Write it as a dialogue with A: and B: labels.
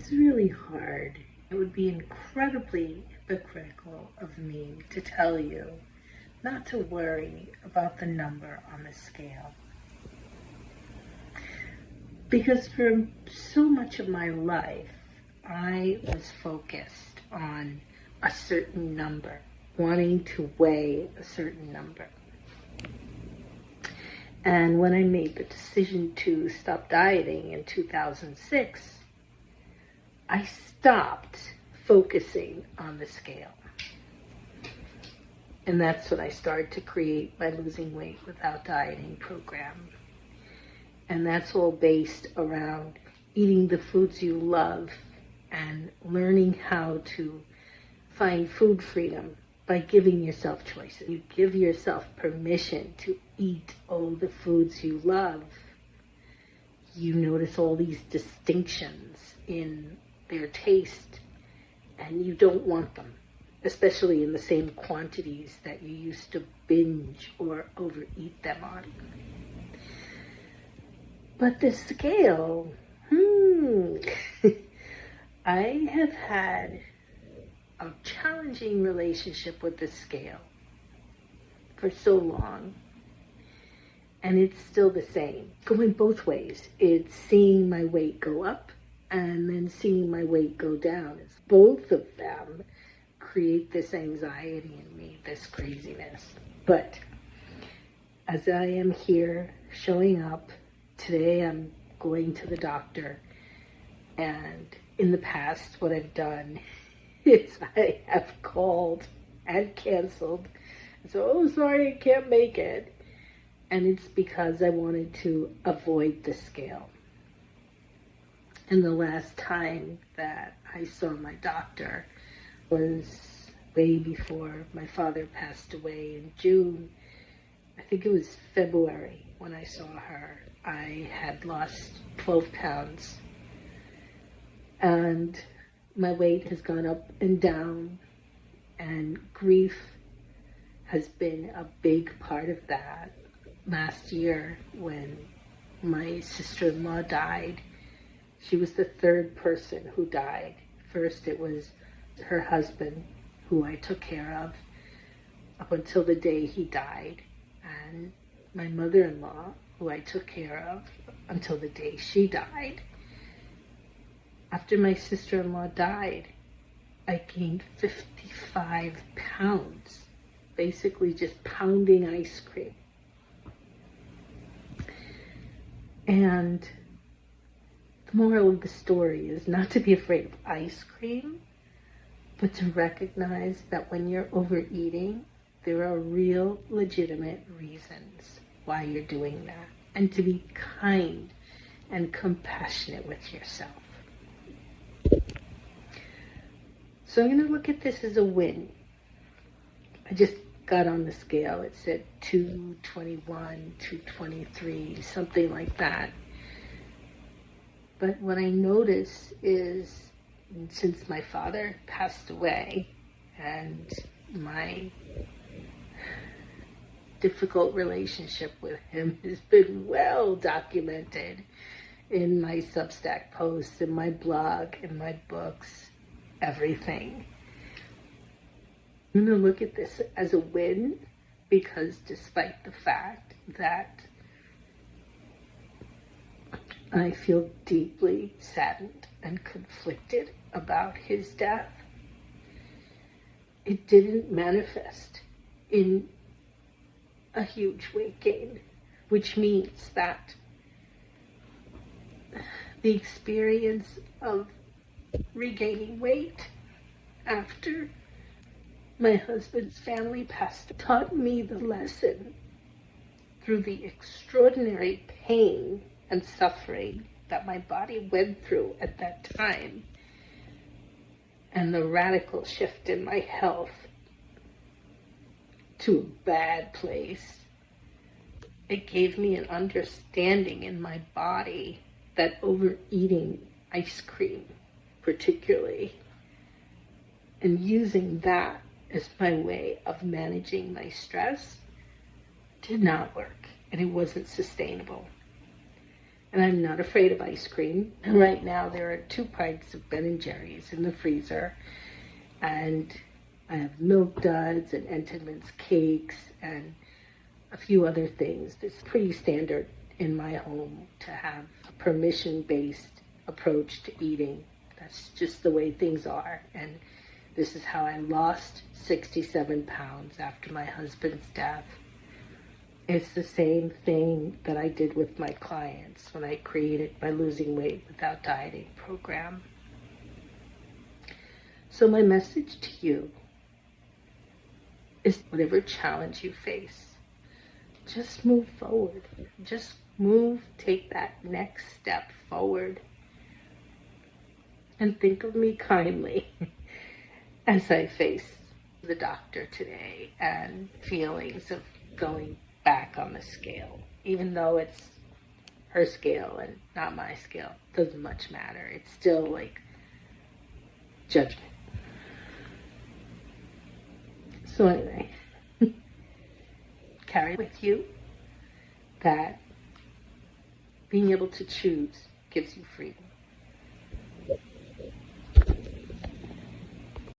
A: It's really hard. It would be incredibly hypocritical of me to tell you not to worry about the number on the scale. Because for so much of my life, I was focused on a certain number, wanting to weigh a certain number. And when I made the decision to stop dieting in 2006, I stopped focusing on the scale. And that's when I started to create my Losing Weight Without Dieting program. And that's all based around eating the foods you love and learning how to find food freedom by giving yourself choices. You give yourself permission to eat all the foods you love. You notice all these distinctions in their taste, and you don't want them, especially in the same quantities that you used to binge or overeat them on. But the scale, I have had a challenging relationship with the scale for so long. And it's still the same, going both ways. It's seeing my weight go up and then seeing my weight go down. Both of them create this anxiety in me, this craziness. But as I am here showing up, today I'm going to the doctor, and in the past what I've done is I have called and canceled. So, sorry, I can't make it. And it's because I wanted to avoid the scale. And the last time that I saw my doctor was way before my father passed away in June. I think it was February when I saw her. I had lost 12 pounds. And my weight has gone up and down. And grief has been a big part of that. Last year, when my sister-in-law died, she was the third person who died. First, it was her husband, who I took care of up until the day he died, and my mother-in-law, who I took care of until the day she died. After my sister-in-law died, I gained 55 pounds, basically just pounding ice cream. And the moral of the story is not to be afraid of ice cream, but to recognize that when you're overeating, there are real, legitimate reasons why you're doing that, and to be kind and compassionate with yourself. So I'm going to look at this as a win. I just got on the scale. It said 221, 223, something like that. But what I notice is, since my father passed away and my difficult relationship with him has been well documented in my Substack posts, in my blog, in my books, everything. I'm going to look at this as a win, because despite the fact that I feel deeply saddened and conflicted about his death, it didn't manifest in a huge weight gain, which means that the experience of regaining weight after my husband's family passed taught me the lesson through the extraordinary pain and suffering that my body went through at that time, and the radical shift in my health to a bad place. It gave me an understanding in my body that overeating ice cream, particularly, and using that as my way of managing my stress, did not work, and it wasn't sustainable. And I'm not afraid of ice cream. And right now there are 2 pints of Ben and Jerry's in the freezer. And I have Milk Duds and Entenmann's cakes and a few other things. It's pretty standard in my home to have a permission-based approach to eating. That's just the way things are. And this is how I lost 67 pounds after my husband's death. It's the same thing that I did with my clients when I created my Losing Weight Without Dieting program. So my message to you is whatever challenge you face, just move forward. Just move, take that next step forward. And think of me kindly as I face the doctor today and feelings of going back on the scale. Even though it's her scale and not my scale, doesn't much matter. It's still like judgment. So anyway, carry with you that being able to choose gives you freedom.